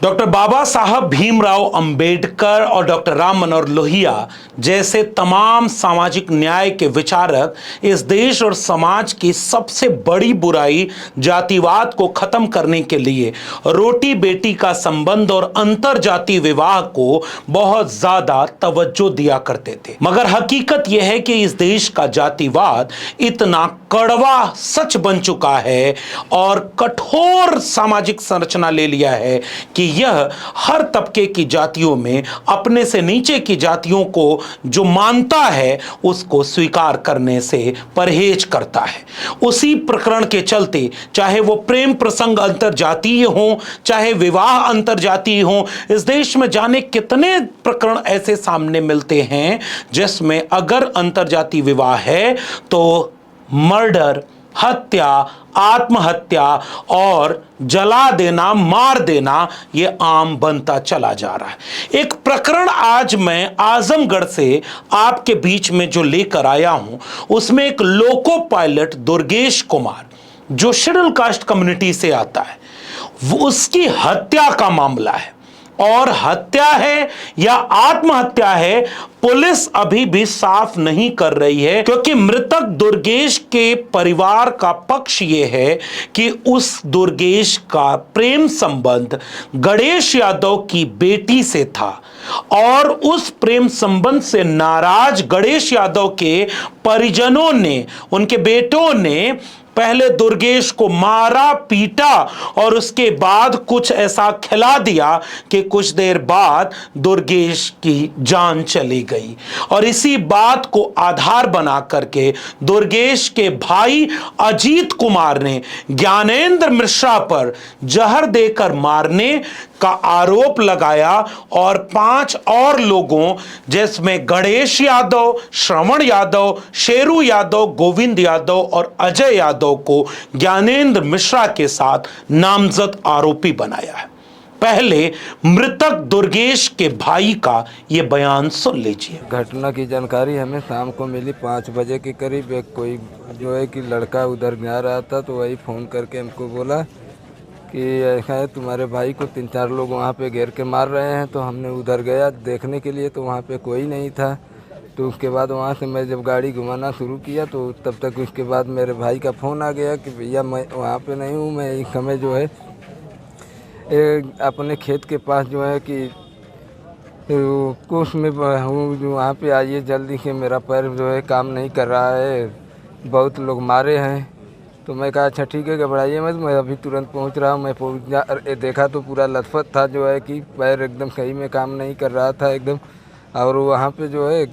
Doctor बाबा साहब भीमराव अंबेडकर और doctor Ram Manohar Lohia जैसे तमाम सामाजिक न्याय के विचारक इस देश और समाज की सबसे बड़ी बुराई जातिवाद को खत्म करने के लिए रोटी बेटी का संबंध और अंतर जाति विवाह को बहुत ज्यादा तवज्जो दिया करते थे। मगर हकीकत यह है कि इस देश का जातिवाद इतना कड़वा सच बन चुका है और कठोर सामाजिक संरचना ले लिया है कि यह हर तबके की जातियों में अपने से नीचे की जातियों को जो मानता है उसको स्वीकार करने से परहेज करता है। उसी प्रकरण के चलते चाहे वो प्रेम प्रसंग अंतरजातीय हो, चाहे विवाह अंतरजातीय हो, इस देश में जाने कितने प्रकरण ऐसे सामने मिलते हैं जिसमें अगर अंतरजातीय विवाह है तो मर्डर, हत्या, आत्महत्या और जला देना, मार देना यह आम बनता चला जा रहा है। एक प्रकरण आज मैं आजमगढ़ से आपके बीच में जो लेकर आया हूं उसमें एक लोको पायलट दुर्गेश कुमार जो शेड्यूल कास्ट कम्युनिटी से आता है, वो उसकी हत्या का मामला है। और हत्या है या आत्महत्या है पुलिस अभी भी साफ नहीं कर रही है, क्योंकि मृतक दुर्गेश के परिवार का पक्ष यह है कि उस दुर्गेश का प्रेम संबंध गणेश यादव की बेटी से था और उस प्रेम संबंध से नाराज गणेश यादव के परिजनों ने, उनके बेटों ने पहले दुर्गेश को मारा, पीटा और उसके बाद कुछ ऐसा खिला दिया कि कुछ देर बाद दुर्गेश की जान चली गई। और इसी बात को आधार बना करके दुर्गेश के भाई अजीत कुमार ने ज्ञानेंद्र मिश्रा पर जहर देकर मारने का आरोप लगाया और 5 और लोगों जिसमें गणेश यादव, श्रवण यादव, शेरू यादव, गोविंद यादव और अजय यादव को ज्ञानेंद्र मिश्रा के साथ नामजद आरोपी बनाया है। पहले मृतक दुर्गेश के भाई का यह बयान सुन लीजिए। घटना की जानकारी हमें शाम को मिली 5 बजे के करीब। एक कोई जो है कि लड़का उधर जा रहा था तो वही फ़ोन करके हमको बोला कि ऐसा है तुम्हारे भाई को 3-4 लोग वहाँ पे घेर के मार रहे हैं। तो हमने उधर गया देखने के लिए तो वहाँ पे कोई नहीं था। तो उसके बाद वहाँ से मैं जब गाड़ी घुमाना शुरू किया तो तब तक उसके बाद मेरे भाई का फ़ोन आ गया कि भैया मैं वहाँ पे नहीं हूँ, मैं इस समय जो है अपने खेत के पास जो है कि कुछ में हूँ, जो वहाँ पे आइए जल्दी से, मेरा पैर जो है काम नहीं कर रहा है, बहुत लोग मारे हैं। तो मैं कहा अच्छा ठीक है, घबराइए मत, मैं अभी तुरंत पहुंच रहा हूं। मैं देखा तो पूरा लथपथ था, जो है कि पैर एकदम सही में काम नहीं कर रहा था एकदम। और वहाँ पे जो है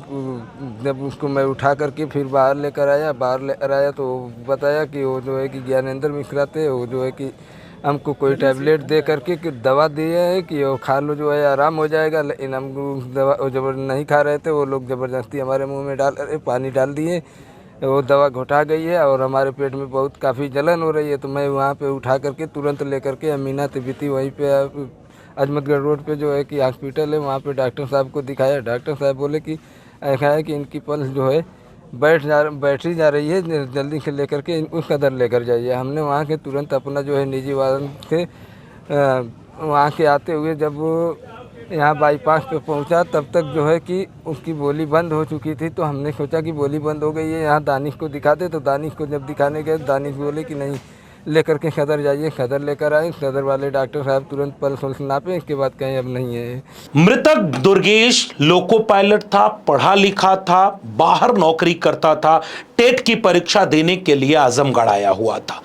जब उसको मैं उठा करके फिर बाहर लेकर आया तो बताया कि वो जो है कि ज्ञानेंद्र मिश्रा थे, वो जो है कि हमको कोई टैबलेट दे करके कि दवा दिए है कि वो खा लो, जो है आराम हो जाएगा। लेकिन हम दवा जबर नहीं खा रहे थे, वो लोग ज़बरदस्ती हमारे मुँह में पानी डाल दिए, वो दवा घुटा गई है और हमारे पेट में बहुत काफ़ी जलन हो रही है। तो मैं वहाँ पे उठा करके तुरंत लेकर के अमीना तिब्बती वहीं पे अजमतगढ़ रोड पे जो है कि हॉस्पिटल है, वहाँ पे डॉक्टर साहब को दिखाया। डॉक्टर साहब बोले कि ऐसा है कि इनकी पल्स जो है बैटरी जा रही है, जल्दी से लेकर के उस कदर लेकर जाइए। हमने वहाँ के तुरंत अपना जो है निजी वाहन से वहाँ के आते हुए जब यहाँ बाईपास पे पहुँचा तब तक जो है कि उसकी बोली बंद हो चुकी थी। तो हमने सोचा कि बोली बंद हो गई है, यहाँ दानिश को दिखाते। तो दानिश को जब दिखाने गए, दानिश बोले कि नहीं, लेकर के सदर जाइए। सदर लेकर आए, सदर वाले डॉक्टर साहब तुरंत पल्स नापे, इसके बाद कहीं अब नहीं है। मृतक दुर्गेश लोको पायलट था, पढ़ा लिखा था, बाहर नौकरी करता था, टेट की परीक्षा देने के लिए आजमगढ़ आया हुआ था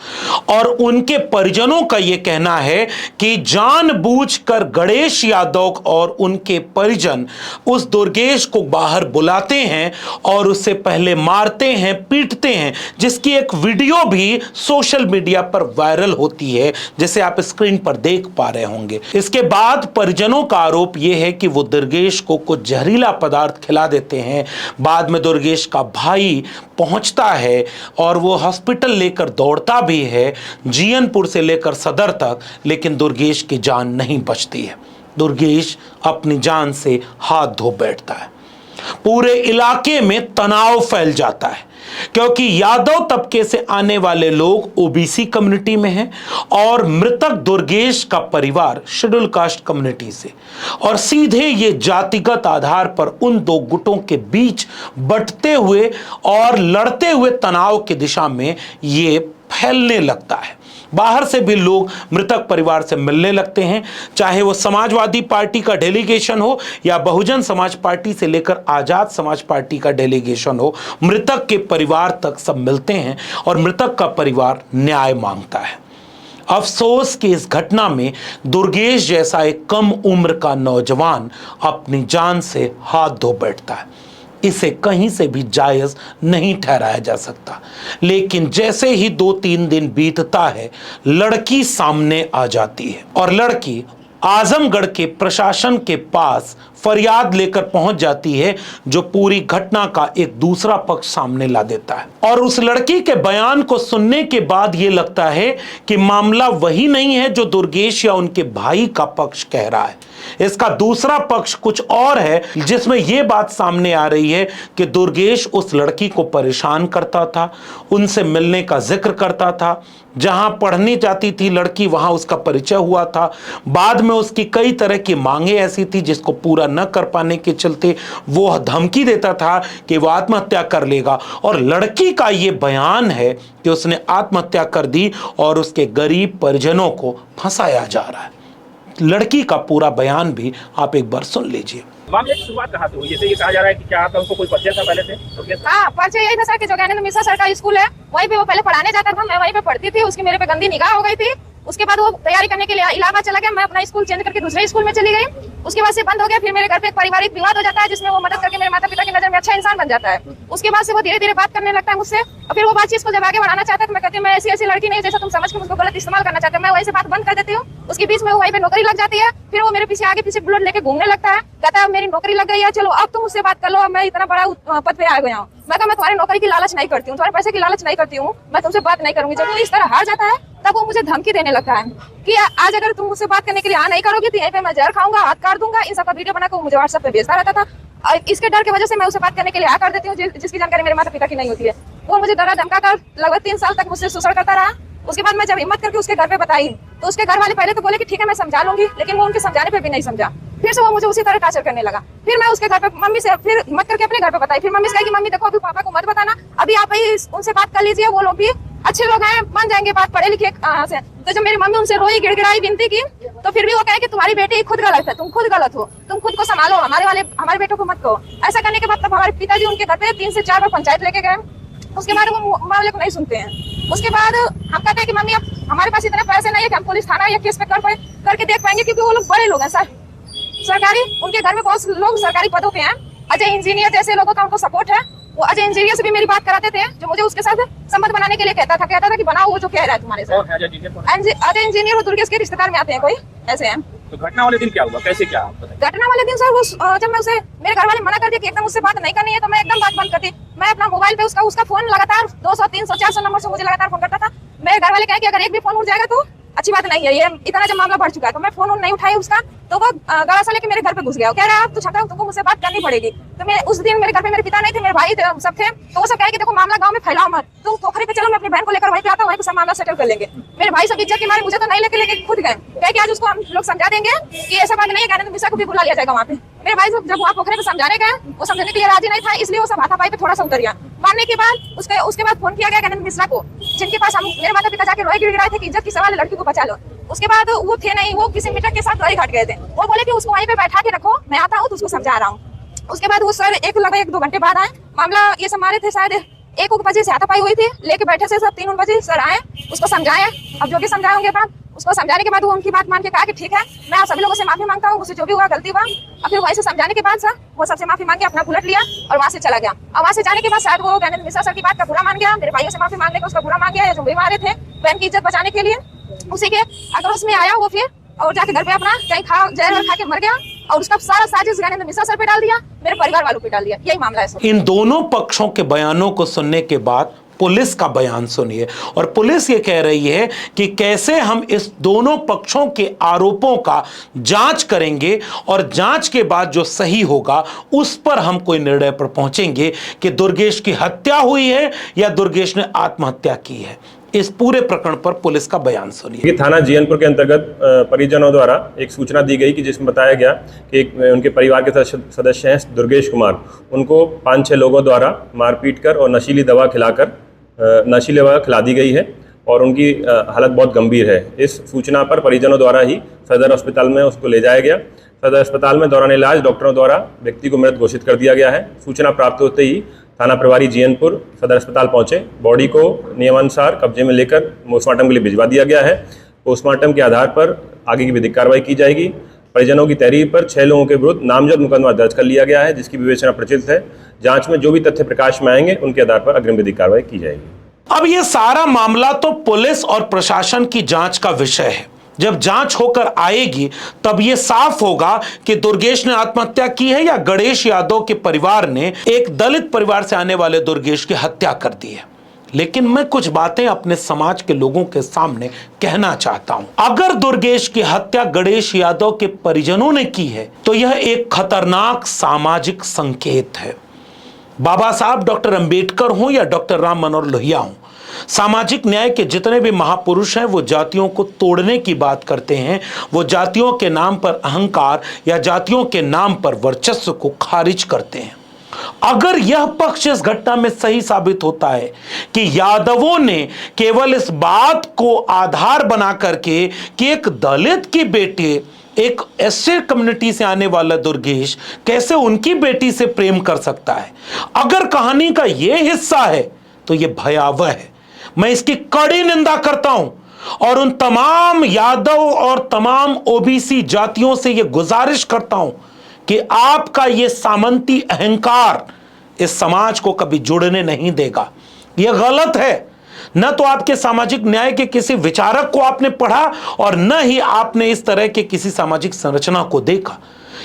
और उनके परिजनों का यह कहना है कि जानबूझकर गणेश यादव और उनके परिजन उस दुर्गेश को बाहर बुलाते हैं और उससे पहले मारते हैं, पीटते हैं, जिसकी एक वीडियो भी सोशल मीडिया पर वायरल होती है, जिसे आप स्क्रीन पर देख पा रहे होंगे। इसके बाद परिजनों का आरोप यह है कि वो दुर्गेश को कुछ जहरीला पदार्थ खिला देते हैं। बाद में दुर्गेश का भाई पहुंचता है और वो हॉस्पिटल लेकर दौड़ता भी है, जीयनपुर से लेकर सदर तक, लेकिन दुर्गेश की जान नहीं बचती है। दुर्गेश अपनी जान से हाथ धो बैठता है। पूरे इलाके में तनाव फैल जाता है, क्योंकि यादव तबके से आने वाले लोग ओबीसी कम्युनिटी में हैं और मृतक दुर्गेश का परिवार शेड्यूल कास्ट कम्युनिटी से, और सीधे ये जातिगत आधार पर उन दो गुटों के बीच बंटते हुए और लड़ते हुए तनाव की दिशा में ये फैलने लगता है। बाहर से भी लोग मृतक परिवार से मिलने लगते हैं, चाहे वो समाजवादी पार्टी का डेलीगेशन हो या बहुजन समाज पार्टी से लेकर आजाद समाज पार्टी का डेलीगेशन हो, मृतक के परिवार तक सब मिलते हैं और मृतक का परिवार न्याय मांगता है। अफसोस कि इस घटना में दुर्गेश जैसा एक कम उम्र का नौजवान अपनी जान से हाथ धो बैठता है। इसे कहीं से भी जायज नहीं ठहराया जा सकता। लेकिन जैसे ही 2-3 दिन बीतता है, लड़की सामने आ जाती है और लड़की आजमगढ़ के प्रशासन के पास फरियाद लेकर पहुंच जाती है, जो पूरी घटना का एक दूसरा पक्ष सामने ला देता है। और उस लड़की के बयान को सुनने के बाद यह लगता है कि मामला वही नहीं है जो दुर्गेश या उनके भाई का पक्ष कह रहा है। इसका दूसरा पक्ष कुछ और है, जिसमें यह बात सामने आ रही है कि दुर्गेश उस लड़की को परेशान करता था, उनसे मिलने का जिक्र करता था, जहां पढ़ने जाती थी लड़की वहां उसका परिचय हुआ था। बाद में उसकी कई तरह की मांगे ऐसी थी जिसको पूरा न कर पाने के चलते वो धमकी देता था कि वो आत्महत्या कर लेगा। और लड़की का ये बयान है कि उसने आत्महत्या कर दी और उसके गरीब परिजनों को फंसाया जा रहा है। लड़की का पूरा बयान भी आप एक बार सुन लीजिए। मामले की शुरुआत कहाँ से हुई? जैसे ये कहा जा रहा है कि क्या आपका उनको कोई परिचय था पहले से? हाँ, परिचय यही था सर कि जो ज्ञानेंद्र मिश्रा सर का स्कूल है वहीं पे वो पहले पढ़ाने जाता था, मैं वहीं पे पढ़ती थी। उसकी मेरे पे गंदी निगाह हो गई थी। उसके बाद वो तैयारी करने के लिए इलाहाबाद चला गया, मैं अपना स्कूल चेंज करके दूसरे स्कूल में चली गई। उसके बाद से बंद हो गया। फिर मेरे घर पे एक पारिवारिक विवाद हो जाता है, जिसमें वो मदद करके मेरे माता पिता की नजर में अच्छा इंसान बन जाता है। उसके बाद से वो धीरे धीरे बात करने लगता है मुझसे, और फिर वो बातचीत को जब आगे बढ़ाना चाहता है तो मैं कहती हूँ मैं ऐसी लड़की नहीं जैसा तुम समझ के मुझको गलत इस्तेमाल करना चाहते हो। मैं वही से बात बंद कर देती हूँ। उसके बीच में वो वहीं पे नौकरी लग जाती है। फिर वो मेरे पीछे आगे पीछे बुलेट लेके घूमने लगता है, कहता है मेरी नौकरी लग गई है, चलो अब तुम मुझसे बात कर लो, अब मैं इतना बड़ा पद पे आ गया हूँ। मैं तुम्हारी नौकरी की लालच नहीं करती हूँ, तुम्हारे पैसे की लालच नहीं करती हूँ, मैं तुमसे बात नहीं करूंगी। जब वो इस तरह हार जाता है तब वो मुझे धमकी देने लगता है कि आज अगर तुम मुझसे बात करने के लिए आ नहीं करोगे तो यहीं पे मैं जहर खाऊंगा, हाथ काट दूंगा। इन सब का वीडियो बनाकर वो मुझे व्हाट्सएप पे भेजता रहता था। और इसके डर की वजह से मैं उसे बात करने के लिए आ कर देती हूँ, जिसकी जानकारी मेरे माता पिता की नहीं होती है। वो मुझे डरा धमका कर लगभग 3 साल तक मुझसे शोषण करता रहा। उसके बाद मैं जब हिम्मत करके उसके घर पे बताई तो उसके घर वाले पहले तो बोले कि ठीक है मैं समझा लूंगी, लेकिन वो उनके समझाने पे भी नहीं समझा। फिर से वो मुझे उसी तरह टार्चर करने लगा। फिर मैं उसके घर पे मम्मी से फिर हिम्मत करके अपने घर पे बताई। फिर मम्मी से कहा कि मम्मी देखो अभी पापा को मत बताना, अभी आप ही उनसे बात कर लीजिए, वो लोग भी अच्छे लोग हैं, मान जाएंगे बात, पढ़े लिखे से। तो जब मेरी मम्मी उनसे रोई गिड़गिड़ाई विनती की तो फिर भी वो कहे कि तुम्हारी बेटी खुद गलत है, तुम खुद गलत हो, तुम खुद को संभालो, हमारे बेटों को मत कहो। ऐसा करने के बाद तब हमारे पिताजी उनके घर पे 3 से 4 बार पंचायत लेके गए। उसके बाद वो मामले को नहीं सुनते हैं। उसके बाद हम कहते हैं कि मम्मी अब हमारे पास इतने पैसे नहीं है कि हम पुलिस थाना या केस पे करके देख पाएंगे, क्योंकि वो लोग बड़े लोग हैं सर, सरकारी, उनके घर में बहुत लोग सरकारी पदों पे हैं। अजय इंजीनियर जैसे लोगों का उनको सपोर्ट है। वो अजय इंजीनियर से भी मेरी बात कराते थे, जो मुझे उसके साथ संबंध बनाने के लिए कहता था कि बनाओ वो जो कह रहा है तुम्हारे साथ। अजय इंजीनियर वो दुर्गेश के रिश्तेदार में आते हैं, कोई ऐसे हैं। तो घटना वाले दिन क्या हुआ, कैसे क्या? घटना वाले दिन सर वो जब मैं उसे मेरे घर वाले मना कर दिया कि एकदम उससे बात नहीं करनी है, तो मैं एकदम बात बंद करती। मैं अपना मोबाइल पे उसका फोन लगातार 200, 300, 400 नंबर से मुझे लगातार फोन करता था। मेरे घर वाले कहे कि अगर एक भी फोन उठ जाएगा तो अच्छी बात नहीं है, ये इतना जब मामला बढ़ चुका है। तो मैं फोन नहीं उठाई उसका, तो वो गला सा लेके मेरे घर पे घुस गया। कह रहा है अब तो छकड़ा तुमको मुझसे बात करनी पड़ेगी। तो मैं उस दिन मेरे घर पे मेरे पिता नहीं थे, मेरे भाई सब थे। तो वो सब कहे कि देखो मामला गांव में फैलाओ मत, तुम पोखरी पे चलो, मैं अपनी बहन को लेकर वहीं पे आता हूँ, वहीं पे सब मामला सेटल कर लेंगे। मेरे भाई सब इज्जत के मारे मुझे तो नहीं लेके खुद गए, कहे कि आज उसको हम लोग समझा देंगे कि ऐसा बात नहीं है, ज्ञानेंद्र मिश्रा को भी बुला लिया जाएगा वहाँ पे। मेरे भाई जब वहाँ पोखरे पे समझाने गए, वो समझने के लिए राजी नहीं था, इसलिए वो सब हाथापाई पे थोड़ा सा उतर गया। मानने के बाद उसके बाद फोन किया गया ज्ञानेंद्र मिश्रा को, जिनके पास हम मेरे माता पिता जाके रोए गिड़गिड़ाए थे कि इज्जत की सवाल, लड़की को बचा लो। उसके बाद वो थे नहीं, वो किसी मीटर के साथ रोई घाट गए थे। वो बोले कि उसको वहीं पे बैठा के रखो, मैं आता हूँ तो उसको समझा रहा हूँ। उसके बाद वो सर लगभग 1-2 घंटे बाद आए। मामला ये सब मारे थे शायद 1 बजे से हाथापाई हुई थी, लेके बैठे से सब 3 बजे सर आए, उसको समझाए। अब जो भी समझाए होंगे बात, उसको समझाने के बाद वो उनकी बात मान के कहा कि ठीक है मैं आप सभी लोगों से माफी मांगता हूँ, मुझसे जो भी हुआ गलती हुआ। और फिर वहीं से समझाने के बाद सर वो सबसे माफी मांग के अपना बुलेट लिया और वहाँ से चला गया। और वहाँ से जाने के बाद शायद वो ज्ञानेंद्र मिश्रा सर की बात का बुरा मान गया, मेरे भाइयों से माफी मांगने का उसका बुरा मान गया, जो भी मारे थे बहन की इज्जत बचाने के लिए। उसी के आक्रोश में आया वो फिर और जाके घर पे अपना कहीं जहर खा के मर गया। और उसका सारा साजिश ज्ञानेंद्र मिश्रा सर पे डाल दिया, मेरे परिवार वालों पे डाल दिया। यही मामला है सर। इन दोनों पक्षों के बयानों को सुनने के बाद पुलिस का बयान सुनिए। और पुलिस ये कह रही है कि कैसे हम इस दोनों पक्षों के आरोपों का जांच करेंगे और जांच के बाद जो सही होगा उस पर हम कोई निर्णय पर पहुंचेंगे कि दुर्गेश की हत्या हुई है या दुर्गेश ने आत्महत्या की है। इस पूरे प्रकरण पर पुलिस का बयान सुनिए। थाना जीयनपुर के अंतर्गत परिजनों द्वारा एक सूचना दी गई कि जिसमें बताया गया कि उनके परिवार के सदस्य हैं दुर्गेश कुमार, उनको 5-6 लोगों द्वारा मारपीट कर और नशीली दवा खिला दी गई है और उनकी हालत बहुत गंभीर है। इस सूचना पर परिजनों द्वारा ही सदर अस्पताल में उसको ले जाया गया। सदर अस्पताल में दौरान इलाज डॉक्टरों द्वारा व्यक्ति को मृत घोषित कर दिया गया है। सूचना प्राप्त होते ही थाना प्रभारी जीयनपुर सदर अस्पताल पहुंचे, बॉडी को नियमानुसार कब्जे में लेकर पोस्टमार्टम के लिए भिजवा दिया गया है। पोस्टमार्टम के आधार पर आगे की विधिक कार्रवाई की जाएगी। परिजनों की तहरीर पर 6 लोगों के विरुद्ध नामजद मुकदमा दर्ज कर लिया गया है, जिसकी विवेचना प्रचलित है। जांच में जो भी तथ्य प्रकाश में आएंगे उनके आधार पर अग्रिम विधिक कार्रवाई की जाएगी। अब ये सारा मामला तो पुलिस और प्रशासन की जांच का विषय है। जब जांच होकर आएगी तब यह साफ होगा कि दुर्गेश ने आत्महत्या की है या गणेश यादव के परिवार ने एक दलित परिवार से आने वाले दुर्गेश की हत्या कर दी है। लेकिन मैं कुछ बातें अपने समाज के लोगों के सामने कहना चाहता हूं। अगर दुर्गेश की हत्या गणेश यादव के परिजनों ने की है तो यह एक खतरनाक सामाजिक संकेत है। बाबा साहब डॉक्टर अंबेडकर हों या डॉक्टर राम मनोहर लोहिया हों, सामाजिक न्याय के जितने भी महापुरुष हैं वो जातियों को तोड़ने की बात करते हैं। वो जातियों के नाम पर अहंकार या जातियों के नाम पर वर्चस्व को खारिज करते हैं। अगर यह पक्ष इस घटना में सही साबित होता है कि यादवों ने केवल इस बात को आधार बना करके कि एक दलित की बेटी, एक एससी कम्युनिटी से आने वाला दुर्गेश कैसे उनकी बेटी से प्रेम कर सकता है, अगर कहानी का यह हिस्सा है तो यह भयावह है। मैं इसकी कड़ी निंदा करता हूं और उन तमाम यादव और तमाम ओबीसी जातियों से यह गुजारिश करता हूं कि आपका यह सामंती अहंकार इस समाज को कभी जुड़ने नहीं देगा। यह गलत है। न तो आपके सामाजिक न्याय के किसी विचारक को आपने पढ़ा और न ही आपने इस तरह के किसी सामाजिक संरचना को देखा।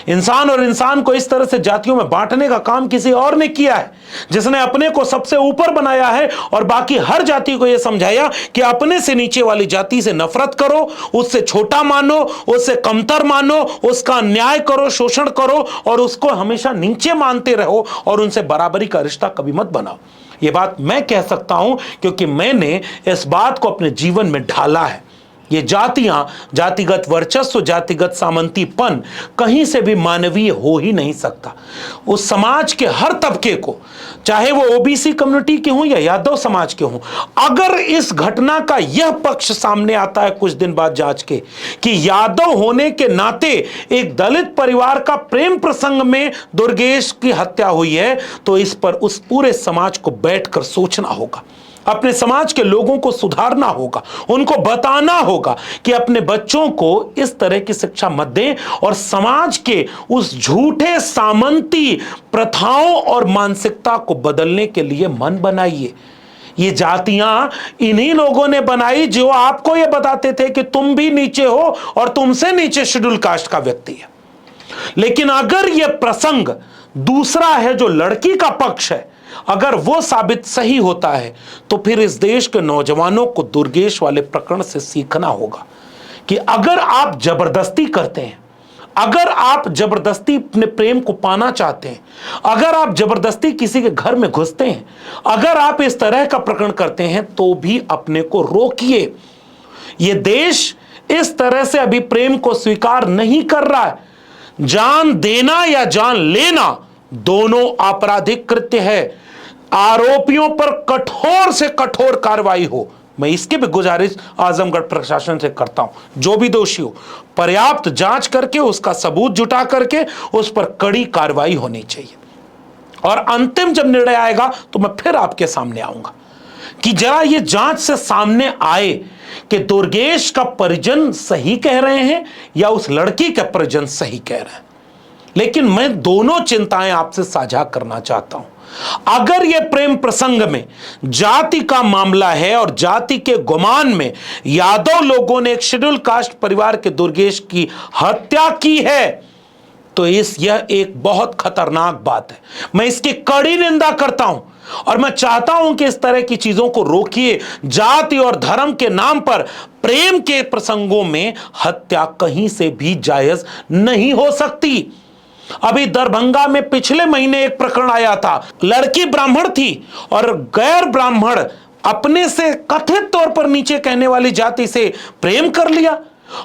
इंसान और इंसान को इस तरह से जातियों में बांटने का काम किसी और ने किया है, जिसने अपने को सबसे ऊपर बनाया है और बाकी हर जाति को यह समझाया कि अपने से नीचे वाली जाति से नफरत करो, उससे छोटा मानो, उससे कमतर मानो, उसका अन्याय करो, शोषण करो और उसको हमेशा नीचे मानते रहो और उनसे बराबरी का रिश्ता कभी मत बनाओ। यह बात मैं कह सकता हूं क्योंकि मैंने इस बात को अपने जीवन में ढाला है। ये जातियां, जातिगत वर्चस्व, जातिगत सामंतीपन कहीं से भी मानवीय हो ही नहीं सकता। उस समाज के हर तबके को, चाहे वो ओबीसी कम्युनिटी के हों या यादव समाज के हों, अगर इस घटना का यह पक्ष सामने आता है कुछ दिन बाद जांच के कि यादव होने के नाते एक दलित परिवार का प्रेम प्रसंग में दुर्गेश की हत्या हुई है, तो इस पर उस पूरे समाज को बैठकर सोचना होगा। अपने समाज के लोगों को सुधारना होगा, उनको बताना होगा कि अपने बच्चों को इस तरह की शिक्षा मत दें और समाज के उस झूठे सामंती प्रथाओं और मानसिकता को बदलने के लिए मन बनाइए। ये जातियां इन्हीं लोगों ने बनाई जो आपको ये बताते थे कि तुम भी नीचे हो और तुमसे नीचे शेड्यूल कास्ट का व्यक्ति है। लेकिन अगर यह प्रसंग दूसरा है जो लड़की का पक्ष है, अगर वो साबित सही होता है तो फिर इस देश के नौजवानों को दुर्गेश वाले प्रकरण से सीखना होगा कि अगर आप जबरदस्ती करते हैं, अगर आप जबरदस्ती अपने प्रेम को पाना चाहते हैं, अगर आप जबरदस्ती किसी के घर में घुसते हैं, अगर आप इस तरह का प्रकरण करते हैं तो भी अपने को रोकिए। यह देश इस तरह से अभी प्रेम को स्वीकार नहीं कर रहा है। जान देना या जान लेना दोनों आपराधिक कृत्य है। आरोपियों पर कठोर से कठोर कार्रवाई हो। मैं इसकी भी गुजारिश आजमगढ़ प्रशासन से करता हूं, जो भी दोषी हो पर्याप्त जांच करके उसका सबूत जुटा करके उस पर कड़ी कार्रवाई होनी चाहिए। और अंतिम जब निर्णय आएगा तो मैं फिर आपके सामने आऊंगा कि जरा ये जांच से सामने आए कि दुर्गेश का परिजन सही कह रहे हैं या उस लड़की का परिजन सही कह रहे हैं। लेकिन मैं दोनों चिंताएं आपसे साझा करना चाहता हूं। अगर यह प्रेम प्रसंग में जाति का मामला है और जाति के गुमान में यादव लोगों ने एक शेड्यूल कास्ट परिवार के दुर्गेश की हत्या की है तो यह एक बहुत खतरनाक बात है। मैं इसकी कड़ी निंदा करता हूं और मैं चाहता हूं कि इस तरह की चीजों को रोकिए। जाति और धर्म के नाम पर प्रेम के प्रसंगों में हत्या कहीं से भी जायज नहीं हो सकती। अभी दरभंगा में पिछले महीने एक प्रकरण आया था। लड़की ब्राह्मण थी और गैर ब्राह्मण अपने से कथित तौर पर नीचे कहने वाली जाति से प्रेम कर लिया।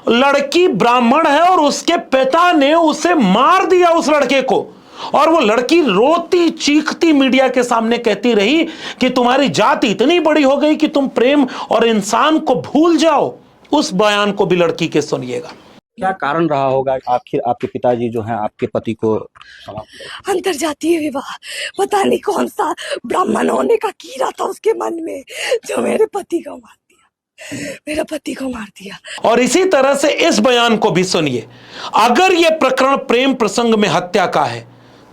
लड़की ब्राह्मण है और उसके पिता ने उसे मार दिया, उस लड़के को। और वो लड़की रोती चीखती मीडिया के सामने कहती रही कि तुम्हारी जाति इतनी बड़ी हो गई कि तुम प्रेम और इंसान को भूल जाओ। उस बयान को भी लड़की के सुनिएगा। क्या कारण रहा होगा आखिर आपके पिताजी जो हैं आपके पति को अंतरजातीय विवाह, पता नहीं कौन सा ब्राह्मण होने का कीड़ा था उसके मन में जो मेरे पति को मार दिया, मेरा पति को मार दिया। और इसी तरह से इस बयान को भी सुनिए। अगर यह प्रकरण प्रेम प्रसंग में हत्या का है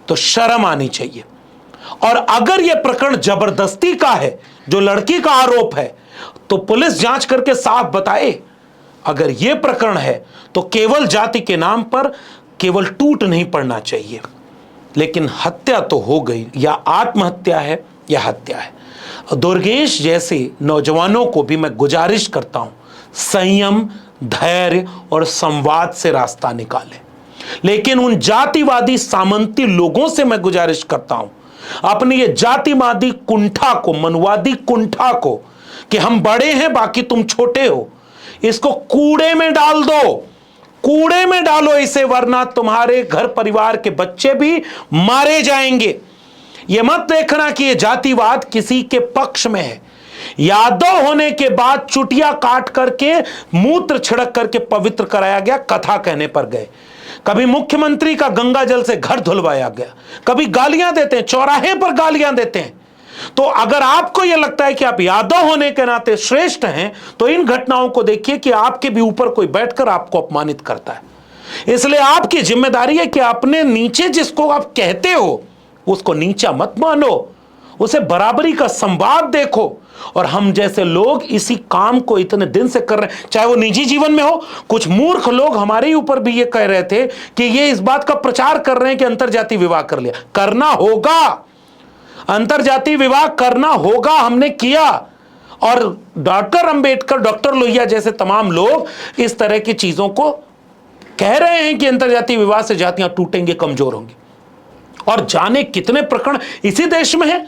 तो शर्म आनी चाहिए, और अगर यह प्रकरण जबरदस्ती का है जो लड़की का आरोप है तो पुलिस जांच करके साफ बताए। अगर यह प्रकरण है तो केवल जाति के नाम पर केवल टूट नहीं पड़ना चाहिए। लेकिन हत्या तो हो गई, या आत्महत्या है या हत्या है। दुर्गेश जैसे नौजवानों को भी मैं गुजारिश करता हूं, संयम, धैर्य और संवाद से रास्ता निकालें। लेकिन उन जातिवादी सामंती लोगों से मैं गुजारिश करता हूं, अपनी ये जातिवादी कुंठा को, मनवादी कुंठा को कि हम बड़े हैं बाकी तुम छोटे हो, इसको कूड़े में डाल दो, कूड़े में डालो इसे, वरना तुम्हारे घर परिवार के बच्चे भी मारे जाएंगे। यह मत देखना कि यह जातिवाद किसी के पक्ष में है। यादव होने के बाद चुटिया काट करके मूत्र छिड़क करके पवित्र कराया गया, कथा कहने पर गए। कभी मुख्यमंत्री का गंगा जल से घर धुलवाया गया, कभी गालियां देते हैं, चौराहे पर गालियां देते हैं। तो अगर आपको यह लगता है कि आप यादव होने के नाते श्रेष्ठ हैं, तो इन घटनाओं को देखिए कि आपके भी ऊपर कोई बैठकर आपको अपमानित करता है। इसलिए आपकी जिम्मेदारी है कि अपने नीचे जिसको आप कहते हो उसको नीचा मत मानो, उसे बराबरी का संवाद देखो। और हम जैसे लोग इसी काम को इतने दिन से कर रहे हैं, चाहे वो निजी जीवन में हो। कुछ मूर्ख लोग हमारे ऊपर भी ये कह रहे थे कि ये इस बात का प्रचार कर रहे हैं कि अंतरजातीय विवाह कर लिया। करना होगा, अंतरजातीय विवाह करना होगा, हमने किया। और डॉक्टर अंबेडकर, डॉक्टर लोहिया जैसे तमाम लोग इस तरह की चीजों को कह रहे हैं कि अंतरजातीय विवाह से जातियां टूटेंगी, कमजोर होंगी। और जाने कितने प्रकरण इसी देश में है।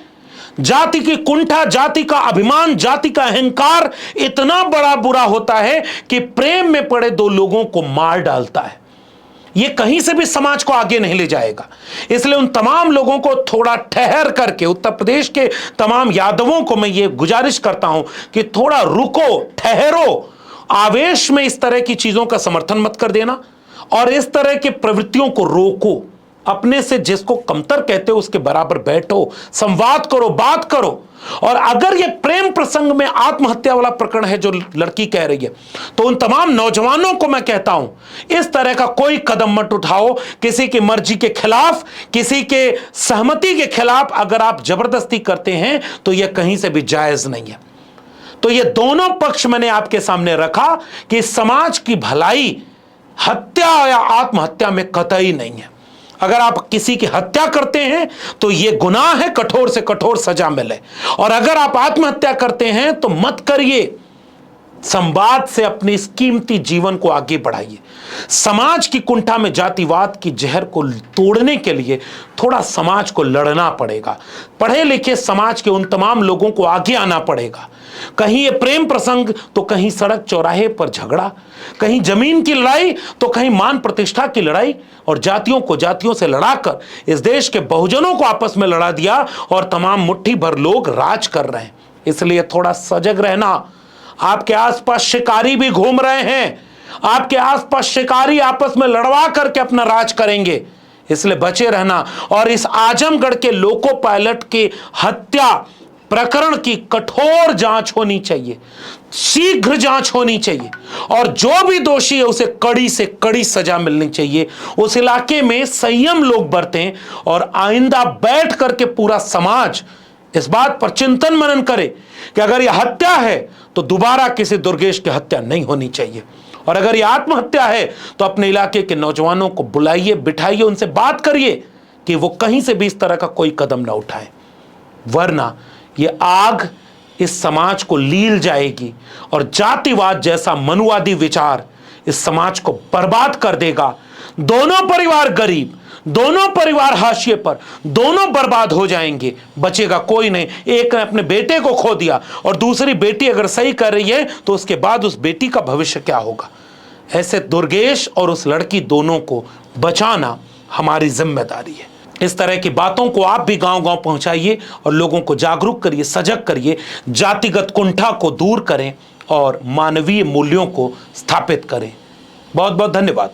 जाति की कुंठा, जाति का अभिमान, जाति का अहंकार इतना बड़ा बुरा होता है कि प्रेम में पड़े दो लोगों को मार डालता है। यह कहीं से भी समाज को आगे नहीं ले जाएगा। इसलिए उन तमाम लोगों को थोड़ा ठहर करके, उत्तर प्रदेश के तमाम यादवों को मैं ये गुजारिश करता हूं कि थोड़ा रुको, ठहरो, आवेश में इस तरह की चीजों का समर्थन मत कर देना और इस तरह की प्रवृत्तियों को रोको। अपने से जिसको कमतर कहते हो उसके बराबर बैठो, संवाद करो, बात करो। और अगर यह प्रेम प्रसंग में आत्महत्या वाला प्रकरण है जो लड़की कह रही है, तो उन तमाम नौजवानों को मैं कहता हूं, इस तरह का कोई कदम मत उठाओ किसी की मर्जी के खिलाफ, किसी के सहमति के खिलाफ। अगर आप जबरदस्ती करते हैं तो यह कहीं से भी जायज नहीं है। तो ये दोनों पक्ष मैंने आपके सामने रखा कि समाज की भलाई हत्या या आत्महत्या में कतई नहीं है। अगर आप किसी की हत्या करते हैं तो यह गुनाह है, कठोर से कठोर सजा मिले। और अगर आप आत्महत्या करते हैं तो मत करिए, संवाद से अपनी इस कीमती जीवन को आगे बढ़ाइए। समाज की कुंठा में जातिवाद की जहर को तोड़ने के लिए थोड़ा समाज को लड़ना पड़ेगा। पढ़े लिखे समाज के उन तमाम लोगों को आगे आना पड़ेगा। कहीं ये प्रेम प्रसंग तो कहीं सड़क चौराहे पर झगड़ा, कहीं जमीन की लड़ाई तो कहीं मान प्रतिष्ठा की लड़ाई, और जातियों को जातियों से लड़ाकर इस देश के बहुजनों को आपस में लड़ा दिया और तमाम मुट्ठी भर लोग राज कर रहे हैं। इसलिए थोड़ा सजग रहना। आपके आसपास शिकारी भी घूम रहे हैं, आपके आसपास शिकारी आपस में लड़वा करके अपना राज करेंगे, इसलिए बचे रहना। और इस आजमगढ़ के लोको पायलट की हत्या प्रकरण की कठोर जांच होनी चाहिए, शीघ्र जांच होनी चाहिए, और जो भी दोषी है उसे कड़ी से कड़ी सजा मिलनी चाहिए। उस इलाके में संयम लोग बरतें और आइंदा बैठ करके पूरा समाज इस बात पर चिंतन मनन करे कि अगर यह हत्या है तो दोबारा किसी दुर्गेश की हत्या नहीं होनी चाहिए। और अगर ये आत्महत्या है तो अपने इलाके के नौजवानों को बुलाइए, बिठाइए, उनसे बात करिए कि वो कहीं से भी इस तरह का कोई कदम ना उठाए, वरना ये आग इस समाज को लील जाएगी और जातिवाद जैसा मनुवादी विचार इस समाज को बर्बाद कर देगा। दोनों परिवार गरीब, दोनों परिवार हाशिए पर, दोनों बर्बाद हो जाएंगे, बचेगा कोई नहीं। एक ने अपने बेटे को खो दिया और दूसरी बेटी अगर सही कर रही है तो उसके बाद उस बेटी का भविष्य क्या होगा। ऐसे दुर्गेश और उस लड़की दोनों को बचाना हमारी जिम्मेदारी है। इस तरह की बातों को आप भी गांव-गांव पहुंचाइए और लोगों को जागरूक करिए, सजग करिए, जातिगत कुंठा को दूर करें और मानवीय मूल्यों को स्थापित करें। बहुत बहुत धन्यवाद।